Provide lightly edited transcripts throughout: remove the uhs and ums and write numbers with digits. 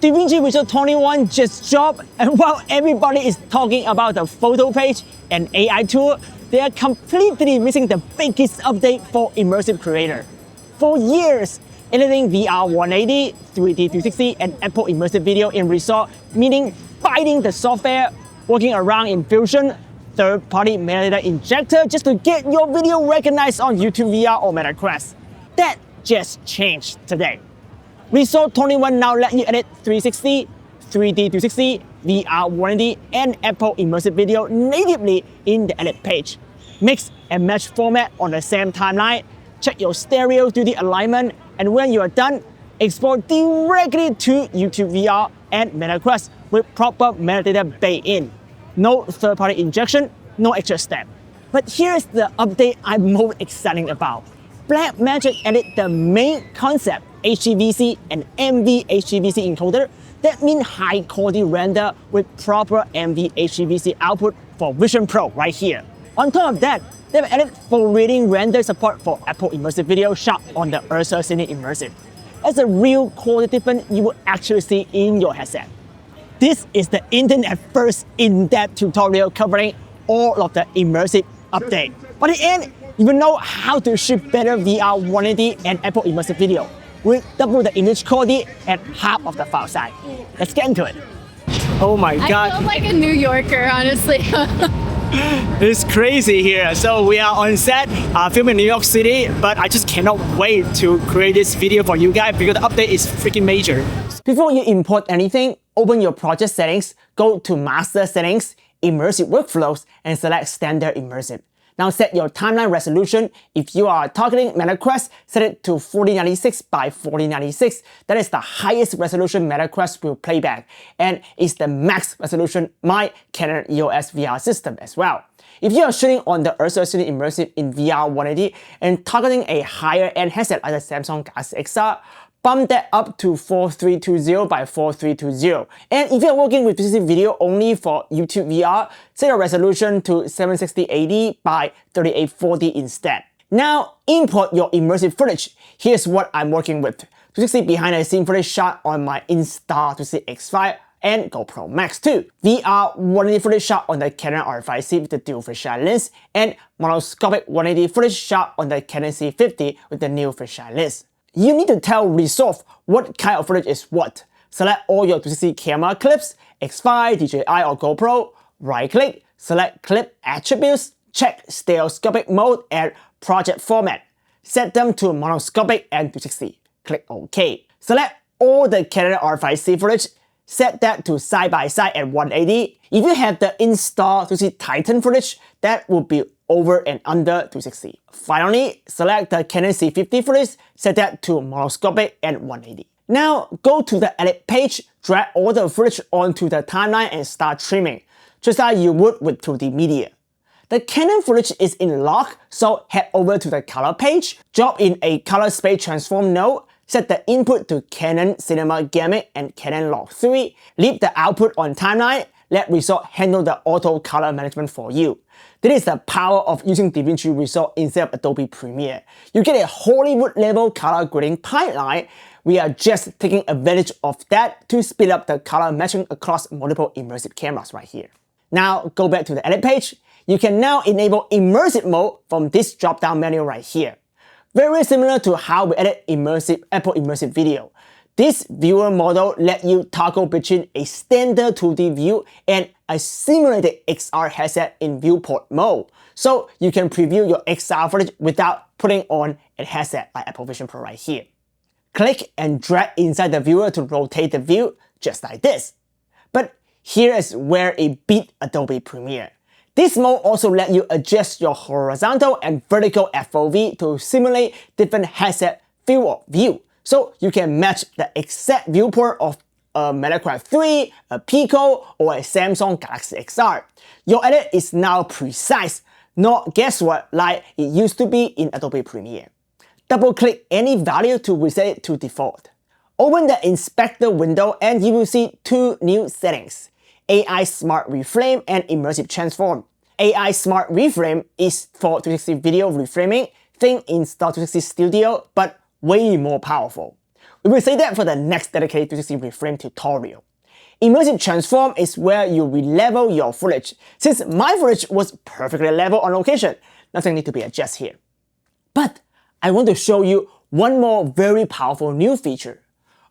DaVinci Resolve 21 just dropped, and while everybody is talking about the photo page and AI tool, they are completely missing the biggest update for immersive creator. For years, editing VR180, 3D 360, and Apple Immersive Video in Resolve, meaning fighting the software, working around in Fusion, third-party metadata injector just to get your video recognized on YouTube VR or MetaQuest. That just changed today. Resolve 21 now let you edit 360, 3D 360, VR180, and Apple Immersive Video natively in the edit page. Mix and match format on the same timeline, check your stereo 3D alignment, and when you are done, export directly to YouTube VR and MetaQuest with proper metadata baked in. No third-party injection, no extra step. But here's the update I'm most excited about. Blackmagic added the MainConcept HEVC and MV-HEVC encoder. That means high-quality render with proper MV-HEVC output for Vision Pro right here. On top of that, they've added Foveated render support for Apple Immersive Video shot on the URSA Cine Immersive. That's a real quality difference you will actually see in your headset. This is the internet first in-depth tutorial covering all of the immersive update. By the end, you will know how to shoot better VR180 and Apple Immersive Video with double the image quality and half of the file size. Let's get into it. Oh my God. I feel like a New Yorker, honestly. It's crazy here. So we are on set, filming in New York City, but I just cannot wait to create this video for you guys because the update is freaking major. Before you import anything, open your project settings, go to Master Settings, Immersive Workflows, and select Standard Immersive. Now set your timeline resolution. If you are targeting MetaQuest, set it to 4096 by 4096. That is the highest resolution MetaQuest will play back, and it's the max resolution my Canon EOS VR system as well. If you are shooting on the URSA Cine Immersive in VR180 and targeting a higher end headset like the Samsung Galaxy XR, bump that up to 4320 by 4320. And if you're working with 360 video only for YouTube VR, set your resolution to 76080 by 3840 instead. Now import your immersive footage. Here's what I'm working with. 360 behind the scene footage shot on my Insta360 X5 and GoPro Max 2. VR180 footage shot on the Canon R5C with the dual fisheye lens, and monoscopic 180 footage shot on the Canon C50 with the new fisheye lens. You need to tell Resolve what kind of footage is what. Select all your 360 camera clips, X5, DJI or GoPro, right-click, select clip attributes, check stereoscopic mode and project format. Set them to monoscopic and 360. Click OK. Select all the Canon R5C footage, set that to side-by-side at 180. If you have the installed 360 Titan footage, that will be over and under 360. Finally, select the Canon C50 footage, set that to monoscopic and 180. Now go to the edit page, drag all the footage onto the timeline and start trimming, just like you would with 2D media. The Canon footage is in lock, so head over to the color page, drop in a color space transform node, set the input to Canon Cinema Gamut and Canon Log 3, leave the output on timeline, let Resolve handle the auto color management for you. This is the power of using DaVinci Resolve instead of Adobe Premiere. You get a Hollywood level color grading pipeline. We are just taking advantage of that to speed up the color matching across multiple immersive cameras right here. Now go back to the edit page. You can now enable immersive mode from this drop-down menu right here. Very similar to how we edit Apple Immersive Video. This viewer model lets you toggle between a standard 2D view and a simulated XR headset in viewport mode. So you can preview your XR footage without putting on a headset like Apple Vision Pro right here. Click and drag inside the viewer to rotate the view just like this. But here is where it beats Adobe Premiere. This mode also lets you adjust your horizontal and vertical FOV to simulate different headset field of view. So you can match the exact viewport of a MetaQuest 3, a Pico, or a Samsung Galaxy XR. Your edit is now precise, not guesswork like it used to be in Adobe Premiere. Double-click any value to reset it to default. Open the inspector window and you will see two new settings: AI Smart Reframe and Immersive Transform. AI Smart Reframe is for 360 video reframing, think install 360 Studio, but way more powerful. We will say that for the next dedicated 360 reframe tutorial. Immersive transform is where you re-level your footage. Since my footage was perfectly level on location, nothing need to be adjusted here. But I want to show you one more very powerful new feature.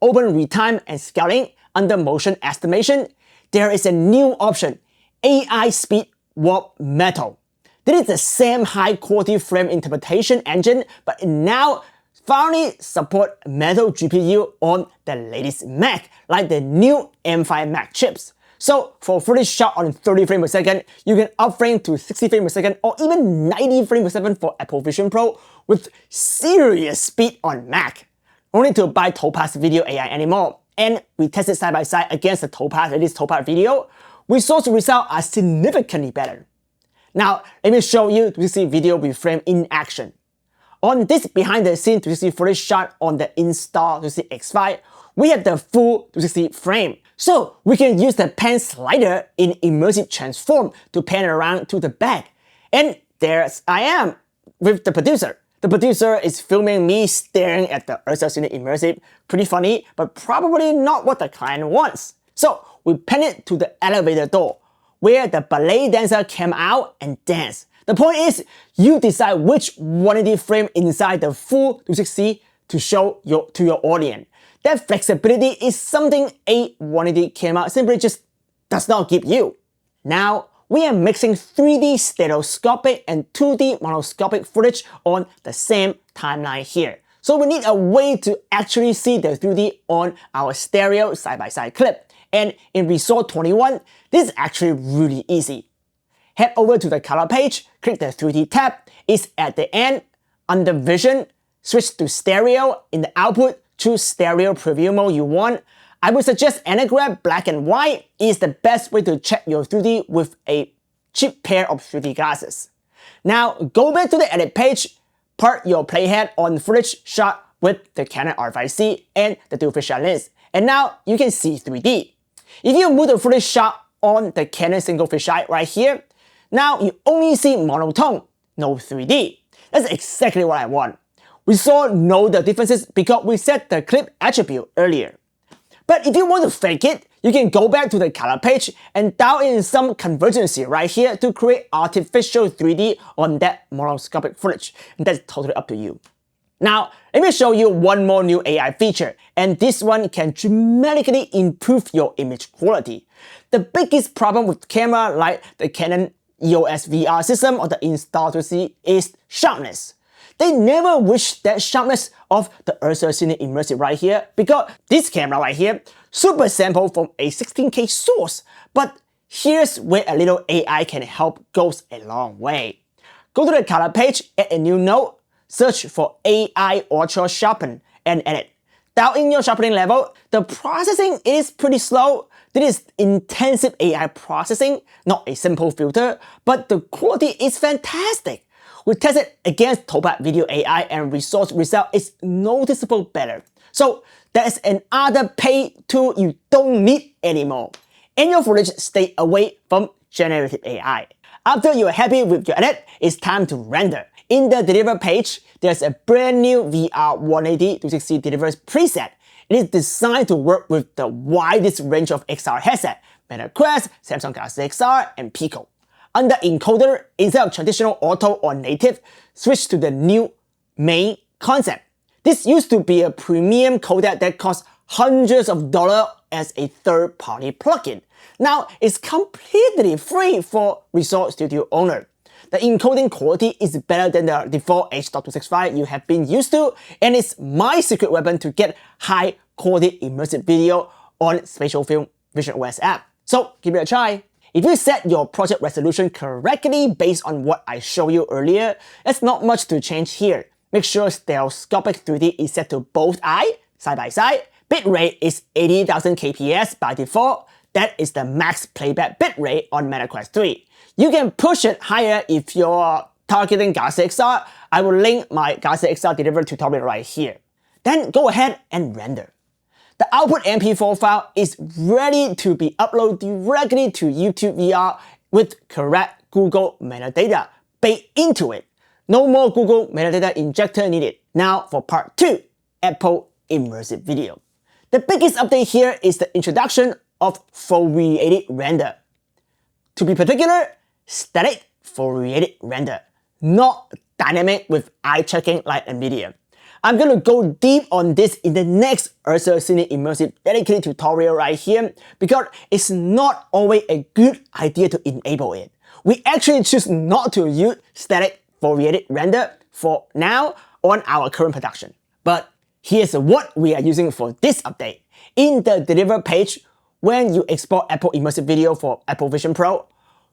Open retime and scaling under motion estimation. There is a new option, AI Speed Warp Metal. This is the same high quality frame interpretation engine, but it now finally support metal GPU on the latest Mac, like the new M5 Mac chips. So for footage shot on 30 frames per second, you can upframe to 60 frames per second or even 90 frames per second for Apple Vision Pro with serious speed on Mac. No need to buy Topaz Video AI anymore. And we tested side by side against the Topaz, latest Topaz video. We saw the results are significantly better. Now, let me show you 360 video reframe in action. On this behind the scene 360 footage shot on the install 360 X5, we have the full 360 frame. So we can use the pan slider in Immersive Transform to pan around to the back. And there I am with the producer. The producer is filming me staring at the URSA Cine Immersive. Pretty funny, but probably not what the client wants. So we pan it to the elevator door, where the ballet dancer came out and danced. The point is, you decide which 180 frame inside the full 360 to show to your audience. That flexibility is something a 180 camera simply just does not give you. Now, we are mixing 3D stereoscopic and 2D monoscopic footage on the same timeline here. So we need a way to actually see the 3D on our stereo side-by-side clip. And in Resolve 21, this is actually really easy. Head over to the color page, click the 3D tab, it's at the end, under Vision, switch to Stereo, in the output, choose Stereo Preview mode you want. I would suggest Anagraph Black and White is the best way to check your 3D with a cheap pair of 3D glasses. Now go back to the edit page, park your playhead on footage shot with the Canon R5C and the dual fisheye lens, and now you can see 3D. If you move the footage shot on the Canon single fisheye right here, now you only see monotone, no 3D. That's exactly what I want. We know the differences because we set the clip attribute earlier. But if you want to fake it, you can go back to the color page and dial in some convergency right here to create artificial 3D on that monoscopic footage. And that's totally up to you. Now, let me show you one more new AI feature, and this one can dramatically improve your image quality. The biggest problem with camera like the Canon EOS VR system or the Insta360 is sharpness. They never reach that sharpness of the URSA Cine Immersive right here because this camera right here super sampled from a 16K source. But here's where a little AI can help goes a long way. Go to the color page, add a new node, search for AI Ultra Sharpen and edit. Dial in your sharpening level. The processing is pretty slow. This is intensive AI processing, not a simple filter, but the quality is fantastic. We tested against Topaz Video AI and result is noticeable better. So that's another paid tool you don't need anymore. And your footage stay away from generative AI. After you're happy with your edit, it's time to render. In the deliver page, there's a brand new VR180 360 delivers preset. It is designed to work with the widest range of XR headset, Meta Quest, Samsung Galaxy XR, and Pico. Under encoder, instead of traditional auto or native, switch to the new MainConcept. This used to be a premium codec that cost hundreds of dollars as a third-party plugin. Now it's completely free for Resolve Studio owner. The encoding quality is better than the default H.265 you have been used to, and it's my secret weapon to get high quality immersive video on Spatial Film Vision OS app. So give it a try. If you set your project resolution correctly based on what I showed you earlier, there's not much to change here. Make sure stereoscopic 3D is set to both eye, side by side. Bitrate is 80,000 kps by default. That is the max playback bitrate on Meta Quest 3. You can push it higher if you're targeting Galaxy XR. I will link my Galaxy XR delivery tutorial right here. Then go ahead and render. The output MP4 file is ready to be uploaded directly to YouTube VR with correct Google metadata baked into it. No more Google metadata injector needed. Now for part 2, Apple immersive video. The biggest update here is the introduction of Foveated render. To be particular, static Foveated render, not dynamic with eye tracking like NVIDIA. I'm going to go deep on this in the next URSA Cine Immersive dedicated tutorial right here because it's not always a good idea to enable it. We actually choose not to use static Foveated render for now on our current production. But here's what we are using for this update. In the deliver page, when you export Apple Immersive video for Apple Vision Pro,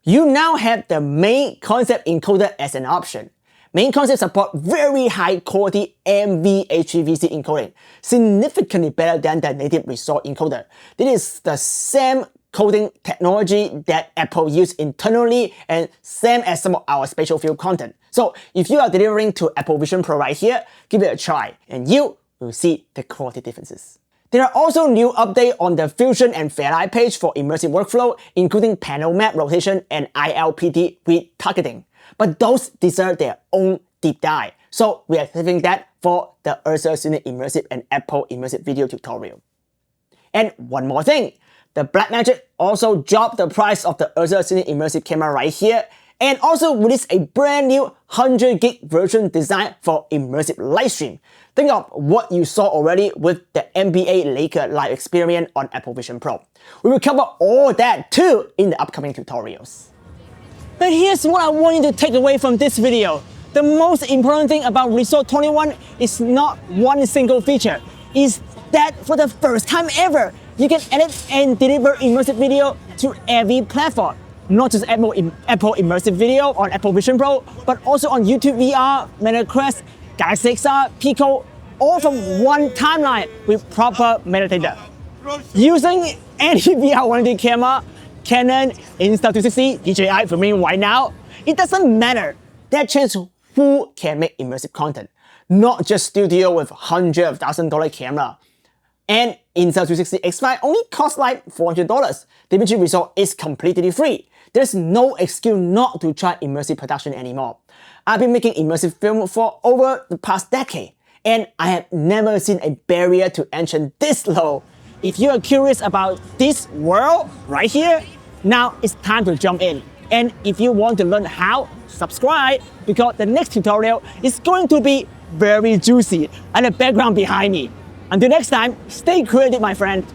you now have the MainConcept encoder as an option. MainConcept support very high quality MV-HEVC encoding, significantly better than the native Resolve encoder. This is the same coding technology that Apple use internally and same as some of our spatial field content. So if you are delivering to Apple Vision Pro right here, give it a try and you will see the quality differences. There are also new updates on the Fusion and Fairlight page for immersive workflow, including panel map rotation and ILPD retargeting. But those deserve their own deep dive. So we are saving that for the URSA Cine Immersive and Apple Immersive video tutorial. And one more thing, the Blackmagic also dropped the price of the URSA Cine Immersive camera right here and also released a brand new 100GB version designed for immersive livestream. Think of what you saw already with the NBA Lakers live experience on Apple Vision Pro. We will cover all that too in the upcoming tutorials. But here's what I want you to take away from this video. The most important thing about Resolve 21 is not one single feature. It's that for the first time ever, you can edit and deliver immersive video to every platform. Not just Apple Immersive Video on Apple Vision Pro, but also on YouTube VR, MetaQuest, Galaxy XR, Pico, all from one timeline with proper metadata. Using any VR180 camera, Canon, Insta260, DJI filming right now, it doesn't matter. That changes who can make immersive content, not just studio with $100,000 camera. And Insta260 X5 only costs like $400. DaVinci Resolve is completely free. There's no excuse not to try immersive production anymore. I've been making immersive film for over the past decade, and I have never seen a barrier to entry this low. If you are curious about this world right here, now it's time to jump in. And if you want to learn how, subscribe because the next tutorial is going to be very juicy and the background behind me. Until next time, stay creative, my friend.